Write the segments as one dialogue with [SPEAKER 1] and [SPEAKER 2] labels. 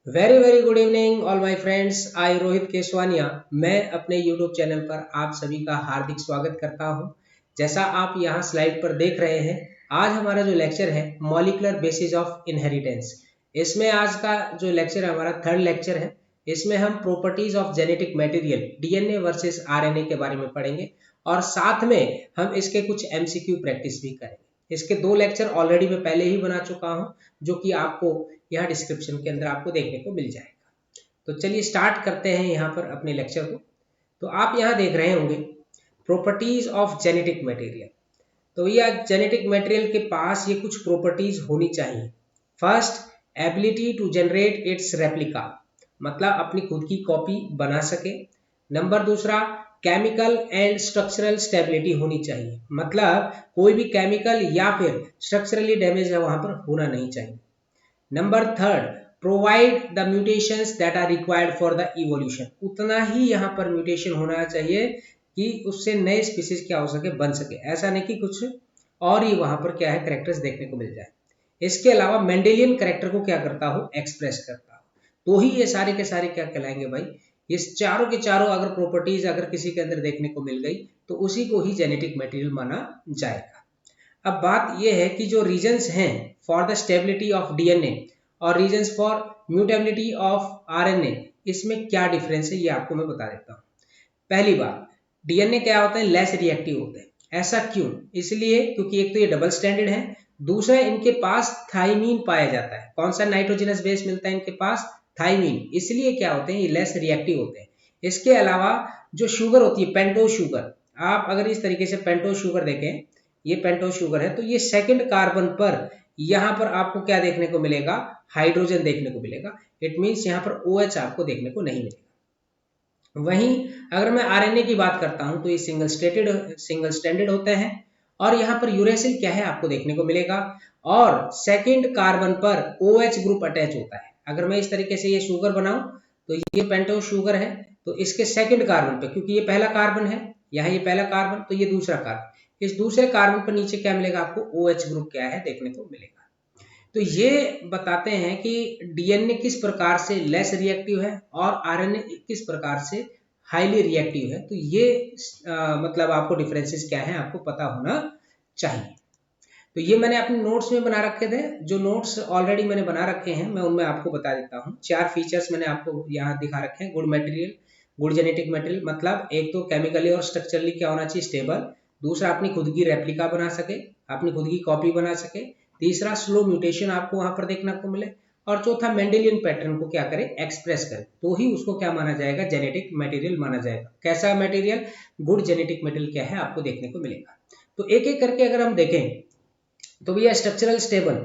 [SPEAKER 1] Very very good evening all my friends. I Rohit Keswania मैं अपने YouTube channel पर आप सभी का हार्दिक स्वागत करता हूं। जैसा आप यहां स्लाइड पर देख रहे हैं, आज हमारा जो लेक्चर है मॉलिक्यूलर बेसिस ऑफ इनहेरिटेंस। इसमें आज का जो लेक्चर है हमारा थर्ड लेक्चर है। इसमें हम properties of genetic material DNA versus RNA के बारे में पढ़ेंगे और साथ में हम इसके कुछ एमसीक्यू प्रैक्टिस भी करेंगे। इसके दो लेक्चर ऑलरेडी मैं पहले ही बना चुका हूं, जो कि आपको यहाँ डिस्क्रिप्शन के अंदर आपको देखने को मिल जाएगा। तो चलिए स्टार्ट करते हैं यहाँ पर अपने लेक्चर को। तो आप यहाँ देख रहे होंगे प्रॉपर्टीज ऑफ जेनेटिक मटेरियल। तो यह जेनेटिक मटेरियल के पास ये कुछ प्रॉपर्टीज होनी चाहिए। First, ability to generate its replica, मतलब अपनी खुद की कॉपी बना सके। नंबर दूसरा, केमिकल एंड स्ट्रक्चरल स्टेबिलिटी होनी चाहिए, मतलब कोई भी केमिकल या फिर स्ट्रक्चरली डैमेज वहां पर होना नहीं चाहिए। Number third, provide the mutations that are required for the evolution, उतना ही यहाँ पर म्यूटेशन होना चाहिए कि उससे नए स्पीसीज क्या हो सके, बन सके। ऐसा नहीं कि कुछ और ही वहां पर क्या है कैरेक्टर्स देखने को मिल जाए। इसके अलावा मेंडेलियन कैरेक्टर को क्या करता हो, एक्सप्रेस करता हो। तो ही ये सारे के सारे क्या कहलाएंगे भाई, ये चारों के चारों अगर प्रॉपर्टीज अगर किसी के अंदर देखने को मिल गई तो उसी को ही जेनेटिक मटेरियल माना जाएगा। अब बात यह है कि जो रीजंस हैं for the stability of DNA और reasons for mutability of RNA, इसमें क्या डिफरेंस है ये आपको मैं बता देता हूँ। पहली बात, डीएनए क्या होते हैं, लेस रिएक्टिव होते हैं। ऐसा क्यों? इसलिए क्योंकि एक तो ये डबल स्टैंडर्ड है, दूसरा इनके पास थाइमीन पाया जाता है। कौन सा नाइट्रोजनस बेस मिलता है इनके पास, थाइमीन। इसलिए क्या होते हैं, ये लेस रिएक्टिव होते हैं। इसके अलावा जो शुगर होती है पेंटोज शुगर, आप अगर इस तरीके से पेंटोज शुगर देखें, ये पेंटोज शुगर है, तो ये सेकंड कार्बन पर यहां पर आपको क्या देखने को मिलेगा, हाइड्रोजन देखने को मिलेगा। इट मींस यहां पर OH आपको देखने को नहीं मिलेगा। वहीं अगर मैं आरएनए की बात करता हूं तो ये सिंगल स्टैंडर्ड होते हैं और यहाँ पर यूरेसिल क्या है आपको देखने को मिलेगा और सेकंड कार्बन पर OH ग्रुप अटैच होता है। अगर मैं इस तरीके से ये शुगर बनाऊं तो ये पेंटोज शुगर है, तो इसके सेकंड कार्बन पे, क्योंकि ये पहला कार्बन है, यहाँ ये पहला कार्बन, तो ये दूसरा कार्बन, इस दूसरे कार्बन पर नीचे क्या मिलेगा आपको, OH ग्रुप क्या है देखने को मिलेगा। तो ये बताते हैं कि डीएनए किस प्रकार से लेस रिएक्टिव है और आरएनए किस प्रकार से हाईली रिएक्टिव है। तो ये मतलब आपको डिफरेंसेस क्या है आपको पता होना चाहिए। तो ये मैंने अपने नोट्स में बना रखे थे, जो नोट्स ऑलरेडी मैंने बना रखे हैं मैं उनमें आपको बता देता हूँ। 4 फीचर्स मैंने आपको यहाँ दिखा रखे हैं। Good material, good genetic material, मतलब एक तो केमिकली और स्ट्रक्चरली क्या होना चाहिए, स्टेबल। दूसरा, अपनी खुद की रेप्लिका बना सके, अपनी खुद की कॉपी बना सके। तीसरा, स्लो म्यूटेशन आपको वहां पर देखने को मिले। और चौथा, मेंडेलियन पैटर्न को क्या करे, एक्सप्रेस करे। तो ही उसको क्या माना जाएगा, जेनेटिक मटेरियल माना जाएगा। कैसा मटेरियल, गुड जेनेटिक मटेरियल क्या है आपको देखने को मिलेगा। तो एक एक करके अगर हम देखें तो भैया स्ट्रक्चरल स्टेबल,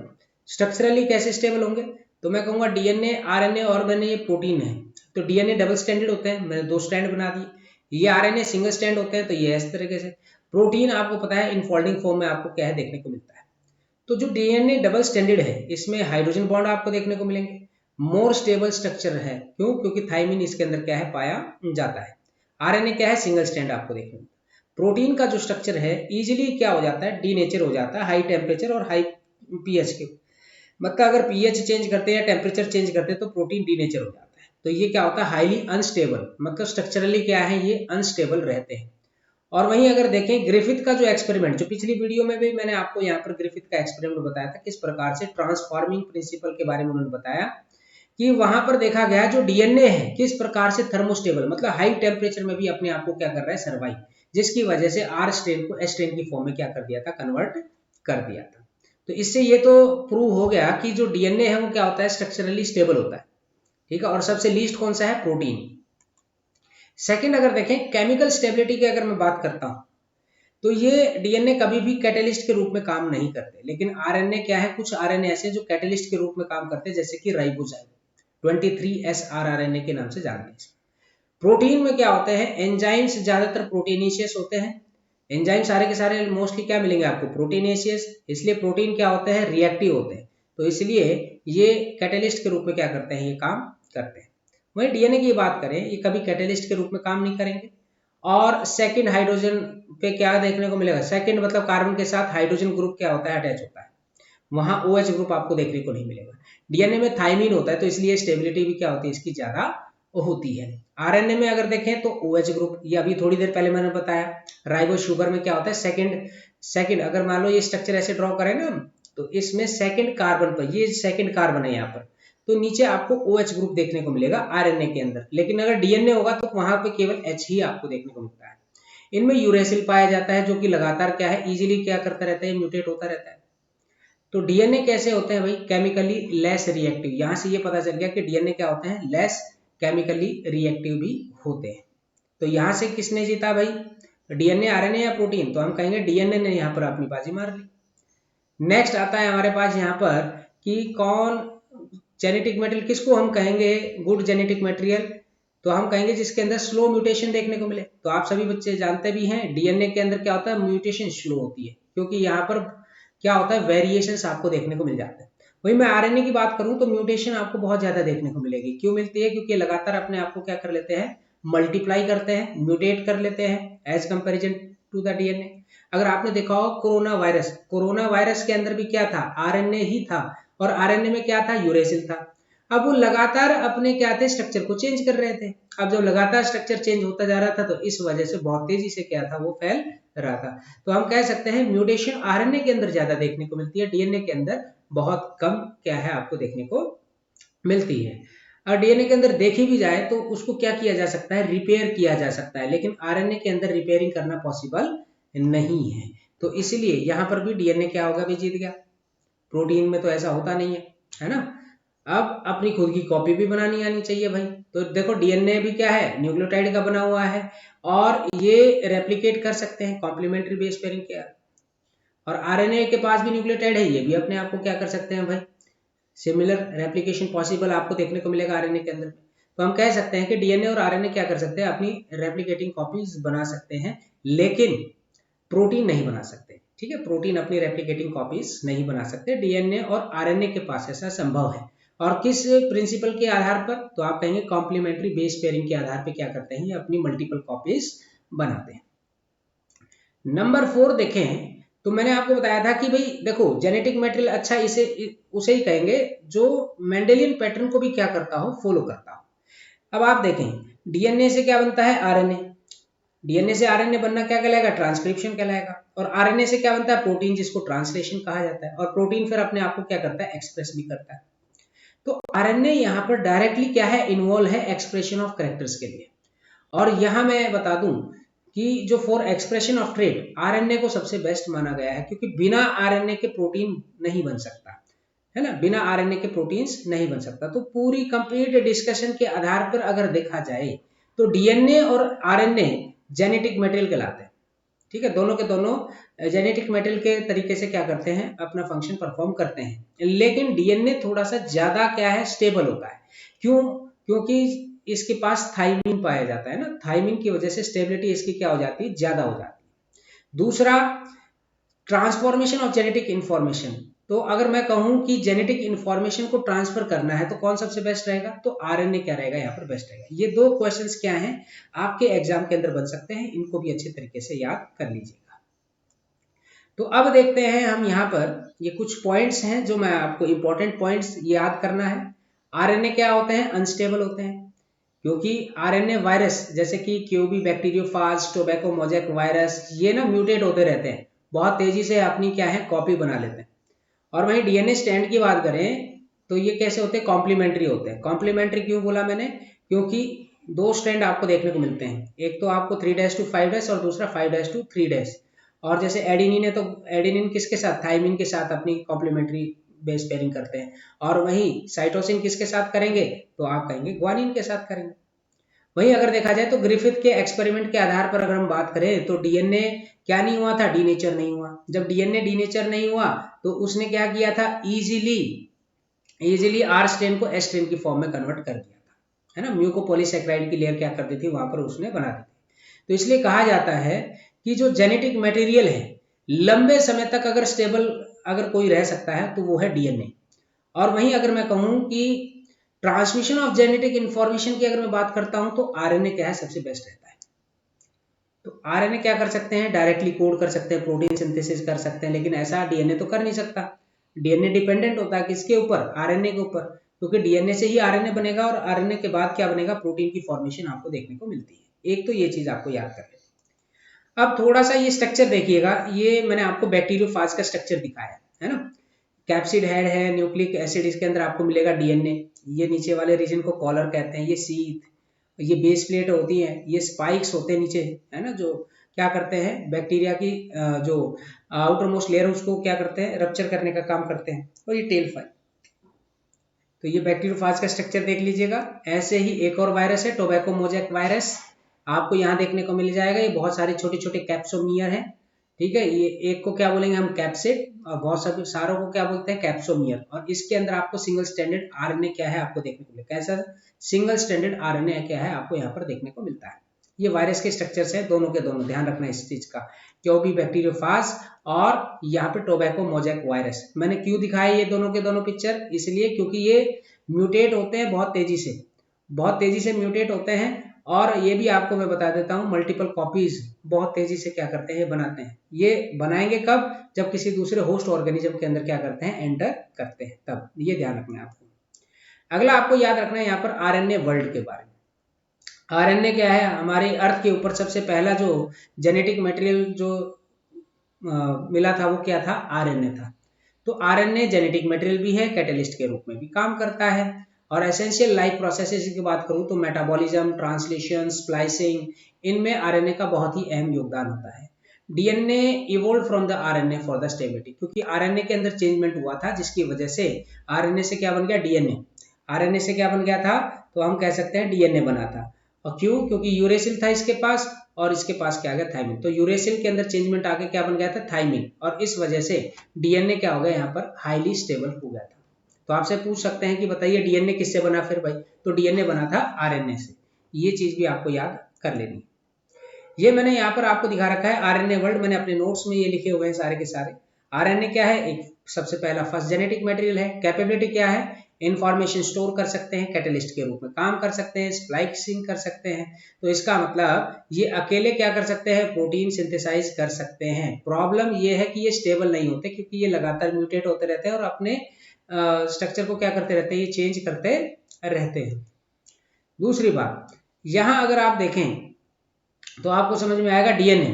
[SPEAKER 1] स्ट्रक्चरली कैसे स्टेबल होंगे, तो मैं कहूंगा डीएनए, आरएनए और मैंने ये प्रोटीन है, तो डीएनए डबल स्टैंडर्ड होते हैं, मैंने 2 स्टैंड बना दिए। ये आरएनए सिंगल स्टैंड होते हैं, तो ये इस तरीके से। प्रोटीन आपको पता है इनफोल्डिंग फॉर्म में आपको क्या है देखने को मिलता है। तो जो डीएनए डबल स्टैंडर्ड है इसमें हाइड्रोजन बॉन्ड आपको देखने को मिलेंगे, मोर स्टेबल स्ट्रक्चर है। क्यों? क्योंकि थाइमिन इसके अंदर क्या है पाया जाता है। आरएनए क्या है, सिंगल स्टैंड आपको देखने को। प्रोटीन का जो स्ट्रक्चर है इजीली क्या हो जाता है, डीनेचर हो जाता है हाई टेम्परेचर और हाई पीएच के, मतलब अगर पीएच चेंज करते हैं या टेम्परेचर चेंज करते हैं तो प्रोटीन डीनेचर हो जाता है। तो ये क्या होता है, हाईली अनस्टेबल, मतलब स्ट्रक्चरली क्या है ये अनस्टेबल रहते हैं। और वहीं अगर देखें ग्रिफिथ का जो एक्सपेरिमेंट, जो पिछली वीडियो में भी मैंने आपको यहाँ पर ग्रिफिथ का एक्सपेरिमेंट बताया था, किस प्रकार से ट्रांसफॉर्मिंग प्रिंसिपल के बारे में उन्होंने बताया कि वहां पर देखा गया जो डीएनए है किस प्रकार से थर्मोस्टेबल, मतलब हाई टेम्परेचर में भी अपने आप को क्या कर रहा है, सर्वाइव, जिसकी वजह से आर स्ट्रेन को एस स्ट्रेन की फॉर्म में क्या कर दिया था, कन्वर्ट कर दिया था। तो इससे ये तो प्रूव हो गया कि जो डीएनए है वो क्या होता है, स्ट्रक्चरली स्टेबल होता है। ठीक है, और सबसे लीस्ट कौन सा है, प्रोटीन। सेकंड, अगर देखें केमिकल स्टेबिलिटी की अगर मैं बात करता हूं तो ये डीएनए कभी भी कैटेलिस्ट के रूप में काम नहीं करते, लेकिन आरएनए क्या है, कुछ आरएनए ऐसे जो कैटेलिस्ट के रूप में काम करते हैं, जैसे कि राइबोजाइम 23SR आरएनए के नाम से जानते हैं। प्रोटीन में क्या होते हैं, एंजाइम्स ज्यादातर प्रोटीनेशियस होते हैं। एंजाइम सारे के सारे मोस्टली क्या मिलेंगे आपको, प्रोटीनेशियस। इसलिए प्रोटीन क्या होते हैं, रिएक्टिव होते हैं, तो इसलिए ये कैटेलिस्ट के रूप में क्या करते हैं, ये काम करते हैं। वहीं डीएनए की बात करें, ये कभी कैटेलिस्ट के रूप में काम नहीं करेंगे। और सेकंड हाइड्रोजन पे क्या देखने को मिलेगा, सेकंड मतलब कार्बन के साथ हाइड्रोजन ग्रुप क्या होता है, अटैच होता है, वहां OH ग्रुप आपको देखने को नहीं मिलेगा। डीएनए में थाइमिन होता है, तो इसलिए स्टेबिलिटी भी क्या होती है इसकी ज्यादा होती है। आरएनए में अगर देखें तो OH ग्रुप, ये अभी थोड़ी देर पहले मैंने बताया। राइबो शुगर में क्या होता है, सेकंड अगर मान लो ये स्ट्रक्चर ऐसे ड्रॉ करें ना, तो इसमें सेकंड कार्बन पर, ये सेकंड कार्बन है यहाँ पर, तो नीचे आपको OH ग्रुप देखने को मिलेगा आरएनए के अंदर। लेकिन अगर डीएनए होगा तो वहां पे केवल H ही आपको देखने को मिलता है। इनमें यूरेसिल पाया जाता है, जो कि लगातार क्या है, इजीली क्या करता रहता है, म्यूटेट होता रहता है। तो डीएनए कैसे होते हैं भाई, केमिकली लेस रिएक्टिव। यहां से ये पता चल गया कि डीएनए क्या होते हैं, लेस केमिकली रिएक्टिव भी होते हैं। तो यहां से किसने जीता भाई, डीएनए, आरएनए या प्रोटीन? तो हम कहेंगे डीएनए ने यहाँ पर अपनी बाजी मार ली। नेक्स्ट आता है हमारे पास यहाँ पर कि कौन जेनेटिक मटेरियल, किसको हम कहेंगे गुड जेनेटिक मटेरियल? तो हम कहेंगे जिसके अंदर स्लो म्यूटेशन देखने को मिले। तो आप सभी बच्चे जानते भी हैं डीएनए के अंदर क्या होता है, म्यूटेशन स्लो होती है, क्योंकि यहाँ पर क्या होता है, वेरिएशंस आपको देखने को मिल जाते हैं। वही मैं आरएनए की बात करूं तो म्यूटेशन आपको बहुत ज्यादा देखने को मिलेगी। क्यों मिलती है? क्योंकि लगातार अपने आप को क्या कर लेते हैं, मल्टीप्लाई करते हैं, म्यूटेट कर लेते हैं as comparison to the DNA. अगर आपने देखा हो कोरोना वायरस के अंदर भी क्या था, आरएनए ही था, और आरएनए में क्या था, यूरेसिल था। अब वो लगातार अपने क्या थे, स्ट्रक्चर को चेंज कर रहे थे। अब जब लगातार स्ट्रक्चर चेंज होता जा रहा था तो इस वजह से बहुत तेजी से क्या था, वो फैल रहा था। तो हम कह सकते हैं म्यूटेशन आरएनए के अंदर ज्यादा देखने को मिलती है, डीएनए के अंदर बहुत कम क्या है आपको देखने को मिलती है। और डीएनए के अंदर देखी भी जाए तो उसको क्या किया जा सकता है, रिपेयर किया जा सकता है, लेकिन आरएनए के अंदर रिपेयरिंग करना पॉसिबल नहीं है। तो इसीलिए यहाँ पर भी डीएनए क्या होगा, भी जीत गया। प्रोटीन में तो ऐसा होता नहीं है ना। अब अपनी खुद की कॉपी भी बनानी आनी चाहिए भाई। तो देखो डीएनए भी क्या है, न्यूक्लियोटाइड का बना हुआ है, और ये रेप्लिकेट कर सकते हैं कॉम्प्लीमेंट्री बेस पेयरिंग के। और आरएनए के पास भी न्यूक्लियोटाइड है, ये भी अपने आप को क्या कर सकते हैं भाई, सिमिलर रेप्लिकेशन पॉसिबल आपको देखने को मिलेगा आरएनए के अंदर। तो हम कह सकते हैं कि डीएनए और आरएनए क्या कर सकते हैं, अपनी रेप्लिकेटिंग कॉपीज बना सकते हैं, लेकिन प्रोटीन नहीं बना सकते। ठीक है, प्रोटीन अपनी रेप्लिकेटिंग कॉपीज नहीं बना सकते। डीएनए और आरएनए के पास ऐसा संभव है। और किस प्रिंसिपल के आधार पर? तो आप कहेंगे कॉम्प्लीमेंट्री बेस पेयरिंग के आधार पर क्या करते हैं, अपनी मल्टीपल कॉपीज बनाते हैं। नंबर 4 देखें तो मैंने आपको बताया था कि भाई देखो जेनेटिक मटेरियल अच्छा इसे उसे ही कहेंगे जो मेंडेलियन पैटर्न को भी क्या करता हो, फॉलो करता हो। अब आप देखें डीएनए से क्या बनता है, आरएनए। डीएनए से आरएनए बनना क्या कहलाएगा, ट्रांसक्रिप्शन कहलाएगा। और आरएनए से क्या बनता है, प्रोटीन, जिसको ट्रांसलेशन कहा जाता है। और प्रोटीन फिर अपने आप को क्या करता है, एक्सप्रेस भी करता है। तो आरएनए यहाँ पर डायरेक्टली क्या है, इन्वॉल्व है एक्सप्रेशन ऑफ कैरेक्टर्स के लिए। और यहाँ मैं बता दूं कि जो for expression of trait RNA को सबसे बेस्ट माना गया है, क्योंकि बिना आरएनए के प्रोटीन नहीं बन सकता है ना, बिना आरएनए के प्रोटीन्स नहीं बन सकता। तो पूरी कंप्लीट डिस्कशन के आधार पर अगर देखा जाए तो डीएनए और आरएनए जेनेटिक मटेरियल कहलाते हैं। ठीक है, दोनों के दोनों जेनेटिक मटेरियल के तरीके से क्या करते हैं, अपना फंक्शन परफॉर्म करते हैं। लेकिन डीएनए थोड़ा सा ज्यादा क्या है, स्टेबल होता है। क्यों? क्योंकि इसके पास थाइमिन पाया जाता है ना, थाइमिन की वजह से स्टेबिलिटी इसकी क्या हो जाती है, ज्यादा हो जाती है। दूसरा, ट्रांसफॉर्मेशन ऑफ जेनेटिक इंफॉर्मेशन। तो अगर मैं कहूं कि जेनेटिक इंफॉर्मेशन को ट्रांसफर करना है तो कौन सबसे बेस्ट रहेगा, तो आरएनए क्या रहेगा यहाँ पर बेस्ट रहेगा। ये दो क्वेश्चंस क्या हैं, आपके एग्जाम के अंदर बन सकते हैं, इनको भी अच्छे तरीके से याद कर लीजिएगा। तो अब देखते हैं हम यहाँ पर, ये कुछ पॉइंट्स हैं जो मैं आपको इंपॉर्टेंट पॉइंट्स याद करना है। आरएनए क्या होते हैं, अनस्टेबल होते हैं, क्योंकि आरएनए वायरस जैसे कि QB bacteriophage, tobacco mosaic virus, ये ना म्यूटेट होते रहते हैं, बहुत तेजी से अपनी क्या है, कॉपी बना लेते हैं। और वहीं डीएनए स्ट्रैंड की बात करें तो ये कैसे होते हैं, कॉम्प्लीमेंट्री होते हैं। कॉम्प्लीमेंट्री क्यों बोला मैंने, क्योंकि दो स्ट्रैंड आपको देखने को मिलते हैं, एक तो आपको 3' to 5' और दूसरा 5' to 3'। और जैसे एडिनिन है तो एडिनिन किसके साथ, थाइमिन के साथ अपनी कॉम्प्लीमेंट्री बेस पेयरिंग करते हैं। और वहीं साइटोसिन किसके साथ करेंगे, तो आप कहेंगे ग्वानिन के साथ करेंगे। वहीं अगर देखा जाए तो ग्रिफिथ के एक्सपेरिमेंट के आधार पर अगर हम बात करें तो डीएनए क्या नहीं हुआ था, डीनेचर नहीं हुआ। जब डीएनए डीनेचर नहीं हुआ तो उसने क्या किया था, इजीली आर स्ट्रेन को एस स्ट्रेन की फॉर्म में कन्वर्ट कर दिया था, है ना। म्यूकोपॉलीसैकेराइड की लेयर क्या कर दी थी, वहां पर उसने बना दी थी। तो इसलिए कहा जाता है कि जो जेनेटिक मटेरियल है लंबे समय तक अगर स्टेबल अगर कोई रह सकता है तो वो है डीएनए। और वहीं अगर मैं कहूं कि ट्रांसमिशन ऑफ जेनेटिक इंफॉर्मेशन की अगर मैं बात करता हूं तो आरएनए क्या है, सबसे बेस्ट रहता है। तो आरएनए क्या कर सकते हैं, डायरेक्टली कोड कर सकते हैं, प्रोटीन सिंथेसिस कर सकते हैं, लेकिन ऐसा डीएनए तो कर नहीं सकता। डीएनए डिपेंडेंट होता है किसके ऊपर, आरएनए के ऊपर, क्योंकि डीएनए से ही आरएनए बनेगा और आरएनए के बाद क्या बनेगा, प्रोटीन की फॉर्मेशन आपको देखने को मिलती है। एक तो ये चीज आपको याद कर लें। अब थोड़ा सा ये स्ट्रक्चर देखिएगा, ये मैंने आपको बैक्टीरियोफाज का स्ट्रक्चर दिखाया है ना। कैप्सिड हेड है, न्यूक्लिक एसिड इसके अंदर आपको मिलेगा डीएनए, ये नीचे वाले रीजन को कॉलर कहते हैं, ये सीथ, ये बेस प्लेट होती है, ये स्पाइक्स होते हैं नीचे, है ना, जो क्या करते हैं बैक्टीरिया की जो आउटर मोस्ट लेयर उसको क्या करते हैं, रप्चर करने का काम करते हैं, और ये टेल फाइल। तो ये बैक्टीरियोफाज का स्ट्रक्चर देख लीजिएगा। ऐसे ही एक और वायरस है, टोबैको मोजैक वायरस, आपको यहाँ देखने को मिल जाएगा। ये बहुत सारे छोटे छोटे कैप्सोमियर हैं, ठीक है। ये एक को क्या बोलेंगे हम, कैप्सिड, और बहुत सारे सारों को क्या बोलते हैं, कैप्सोमियर। और इसके अंदर आपको सिंगल स्टैंडर्ड आरएनए क्या है आपको देखने को मिलेगा। कैसा सिंगल स्टैंडर्ड आरएनए क्या है आपको यहाँ पर देखने को मिलता है। ये वायरस के स्ट्रक्चर्स है दोनों के दोनों, ध्यान रखना इस चीज का, क्यों भी बैक्टीरियोफाज और यहाँ पे टोबैको मोजैक वायरस। मैंने क्यों दिखाया ये दोनों के दोनों पिक्चर, इसलिए क्योंकि ये म्यूटेट होते हैं बहुत तेजी से म्यूटेट होते हैं। और ये भी आपको मैं बता देता हूँ, मल्टीपल कॉपीज बहुत तेजी से क्या करते हैं, बनाते हैं। ये बनाएंगे कब, जब किसी दूसरे होस्ट ऑर्गेनिज्म के अंदर क्या करते हैं, एंटर करते हैं, तब। ये ध्यान रखना है आपको। अगला आपको याद रखना है यहाँ पर आरएनए वर्ल्ड के बारे में। आरएनए क्या है, हमारे अर्थ के ऊपर सबसे पहला जो जेनेटिक मटेरियल जो मिला था वो क्या था, आरएनए था। तो आरएनए जेनेटिक मटेरियल भी है, कैटलिस्ट के रूप में भी काम करता है। और एसेंशियल लाइफ प्रोसेसेस की बात करूं तो मेटाबॉलिज्म, ट्रांसलेशन, स्प्लाइसिंग, इनमें आरएनए का बहुत ही अहम योगदान होता है। DNA evolve from the RNA for the stability, क्योंकि आरएनए के अंदर चेंजमेंट हुआ था जिसकी वजह से आरएनए से क्या बन गया, डीएनए। आरएनए से क्या बन गया था, तो हम कह सकते हैं डीएनए बना था। और क्यों, क्योंकि यूरेसिल था इसके पास और इसके पास क्या आ गया, थाइमिन। तो यूरेसिल के अंदर चेंजमेंट आके क्या बन गया था, थाइमिन, और इस वजह से डीएनए क्या हो गया यहाँ पर, हाईली स्टेबल हो गया था। तो आपसे पूछ सकते हैं कि बताइए डीएनए किससे बना फिर भाई, तो डीएनए बना था आरएनए से। ये चीज भी आपको याद कर लेनी है। ये मैंने यहाँ पर आपको दिखा रखा है आरएनए वर्ल्ड, मैंने अपने नोट्स में ये लिखे हुए हैं सारे के सारे। आरएनए क्या है, एक सबसे पहला फर्स्ट जेनेटिक मटेरियल है। कैपेबिलिटी क्या है, इंफॉर्मेशन स्टोर कर सकते हैं, कैटलिस्ट के रूप में काम कर सकते हैं, स्प्लाइसिंग कर सकते हैं। तो इसका मतलब ये अकेले क्या कर सकते हैं, प्रोटीन सिंथेसाइज कर सकते हैं। प्रॉब्लम ये है कि ये स्टेबल नहीं होते, क्योंकि ये लगातार म्यूटेट होते रहते हैं और अपने स्ट्रक्चर को क्या करते रहते हैं, ये चेंज करते रहते हैं। दूसरी बात, यहां अगर आप देखें तो आपको समझ में आएगा डीएनए,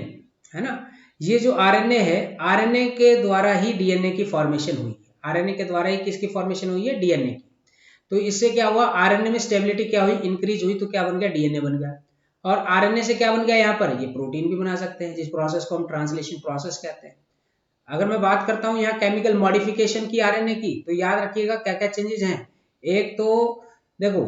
[SPEAKER 1] है ना, ये जो आरएनए है, आरएनए के द्वारा ही डीएनए की फॉर्मेशन हुई है। आरएनए के द्वारा ही किसकी फॉर्मेशन हुई है, डीएनए की। तो इससे क्या हुआ, आरएनए में स्टेबिलिटी क्या हुई, इंक्रीज हुई, तो क्या बन गया, डीएनए बन गया। और आरएनए से क्या बन गया, यहाँ पर ये प्रोटीन भी बना सकते हैं, जिस प्रोसेस को हम ट्रांसलेशन प्रोसेस कहते हैं। अगर मैं बात करता हूँ यहाँ केमिकल मॉडिफिकेशन की आरएनए की, तो याद रखिएगा क्या क्या चेंजेस हैं। एक तो देखो,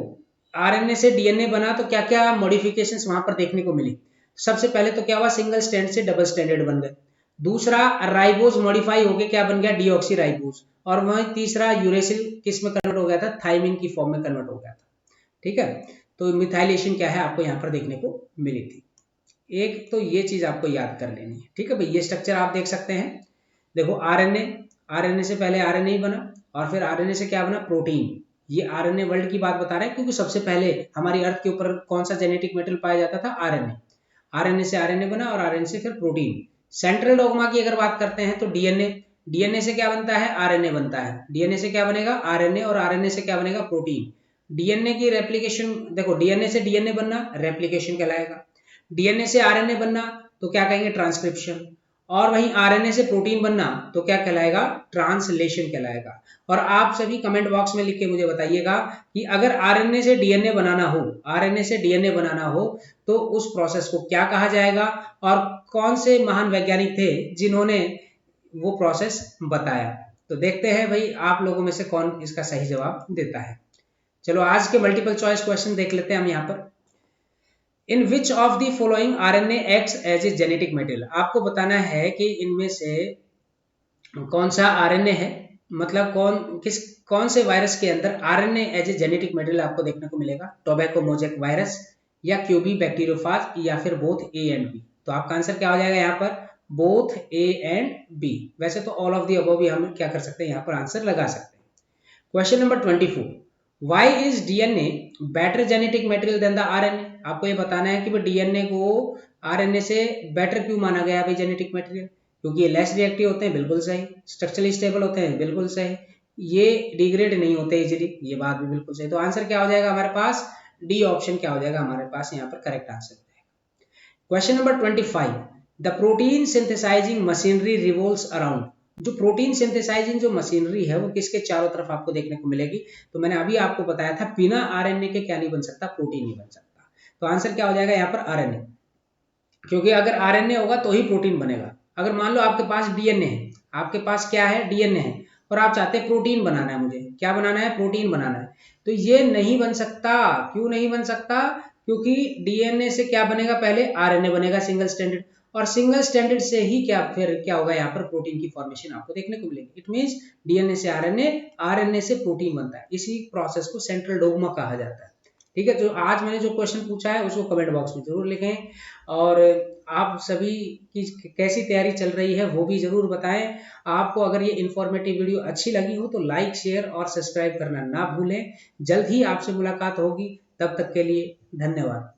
[SPEAKER 1] आरएनए से डीएनए बना तो क्या क्या मॉडिफिकेशंस वहां पर देखने को मिली। सबसे पहले तो क्या हुआ, सिंगल स्टैंड से डबल स्टैंडर्ड बन गए। दूसरा, राइबोज मॉडिफाई हो गए, क्या बन गया, डीऑक्सी राइबोज। और वहीं तीसरा, यूरेसिल किस में कन्वर्ट हो गया था, थाइमिन की फॉर्म में कन्वर्ट हो गया था। ठीक है, तो मिथाइलेशन क्या है आपको यहाँ पर देखने को मिली थी। एक तो ये चीज आपको याद कर लेनी है। ठीक है भाई, ये स्ट्रक्चर आप देख सकते हैं। देखो आरएनए से पहले आरएनए ही बना, और फिर आरएनए से क्या बना, प्रोटीन। ये आरएनए वर्ल्ड की बात बता रहे हैं, क्योंकि सबसे पहले हमारी अर्थ के ऊपर कौन सा जेनेटिक मेटेरियल पाया जाता था, आरएनए। आरएनए से आरएनए बना और आरएनए से फिर प्रोटीन। सेंट्रल डॉगमा की अगर बात करते हैं तो डीएनए, डीएनए से क्या बनता है, आरएनए बनता है। डीएनए से क्या बनेगा, आरएनए, और आरएनए से क्या बनेगा, प्रोटीन। डीएनए की रेप्लिकेशन, देखो डीएनए से डीएनए बनना रेप्लिकेशन कहलाएगा, डीएनए से आरएनए बनना तो क्या कहेंगे, ट्रांसक्रिप्शन। और वहीं आरएनए से प्रोटीन बनना तो क्या कहलाएगा, ट्रांसलेशन कहलाएगा। और आप सभी कमेंट बॉक्स में लिख के मुझे बताइएगा कि अगर आरएनए से डीएनए बनाना हो, आरएनए से डीएनए बनाना हो तो उस प्रोसेस को क्या कहा जाएगा, और कौन से महान वैज्ञानिक थे जिन्होंने वो प्रोसेस बताया। तो देखते हैं भाई आप लोगों में से कौन इसका सही जवाब देता है। चलो आज के मल्टीपल चॉइस क्वेश्चन देख लेते हैं हम यहाँ पर। In which of the following RNA acts as a genetic material, आपको बताना है कि इनमें से कौन सा आरएनए है, मतलब कौन से वायरस के अंदर RNA as a genetic material आपको देखने को मिलेगा। टोबैको मोजैक वायरस, या क्यूबी बैक्टीरियोफाज, या फिर बोथ ए एंड बी। तो आपका आंसर क्या हो जाएगा यहाँ पर, बोथ ए एंड बी। वैसे तो ऑल ऑफ दी अबव भी हम क्या कर सकते हैं, यहाँ पर आंसर लगा सकते हैं। Question number 24, why is DNA better genetic material than the RNA. आपको ये बताना है कि डीएनए को आरएनए से बेटर क्यों माना गया भाई जेनेटिक मटेरियल। क्योंकि ये लेस रिएक्टिव होते हैं, बिल्कुल सही। स्ट्रक्चरली स्टेबल होते हैं, बिल्कुल सही। ये डिग्रेड नहीं होते इजीली, ये बात भी बिल्कुल सही। तो आंसर क्या हो जाएगा हमारे पास, डी ऑप्शन क्या हो जाएगा हमारे पास यहाँ पर करेक्ट आंसर हो जाएगा। Question number 25, the protein synthesising machinery revolves around. जो प्रोटीन सिंथेसाइजिंग जो मशीनरी है वो किसके चारों तरफ आपको देखने को मिलेगी? तो मैंने अभी आपको बताया था बिना आरएनए के क्या नहीं बन सकता, प्रोटीन नहीं बन सकता। तो आंसर क्या हो जाएगा यहाँ पर, आरएनए। क्योंकि अगर आरएनए होगा तो ही प्रोटीन बनेगा। अगर मान लो आपके पास डीएनए है, आपके पास क्या है, डीएनए है, और आप चाहते हैं प्रोटीन बनाना है, मुझे क्या बनाना है, प्रोटीन बनाना है, तो ये नहीं बन सकता। क्यों नहीं बन सकता? क्योंकि डीएनए से क्या बनेगा, पहले आरएनए बनेगा सिंगल स्टैंडर्ड, और सिंगल स्टैंडर्ड से ही क्या फिर क्या होगा, यहाँ पर प्रोटीन की फॉर्मेशन आपको देखने को मिलेगी। इट मींस डीएनए से आरएनए, आरएनए से प्रोटीन बनता है। इसी प्रोसेस को सेंट्रल डोग्मा कहा जाता है। ठीक है, जो आज मैंने जो क्वेश्चन पूछा है उसको कमेंट बॉक्स में जरूर लिखें, और आप सभी की कैसी तैयारी चल रही है वो भी जरूर बताएं। आपको अगर ये इन्फॉर्मेटिव वीडियो अच्छी लगी हो तो लाइक, शेयर और सब्सक्राइब करना ना भूलें। जल्द ही आपसे मुलाकात होगी, तब तक के लिए धन्यवाद।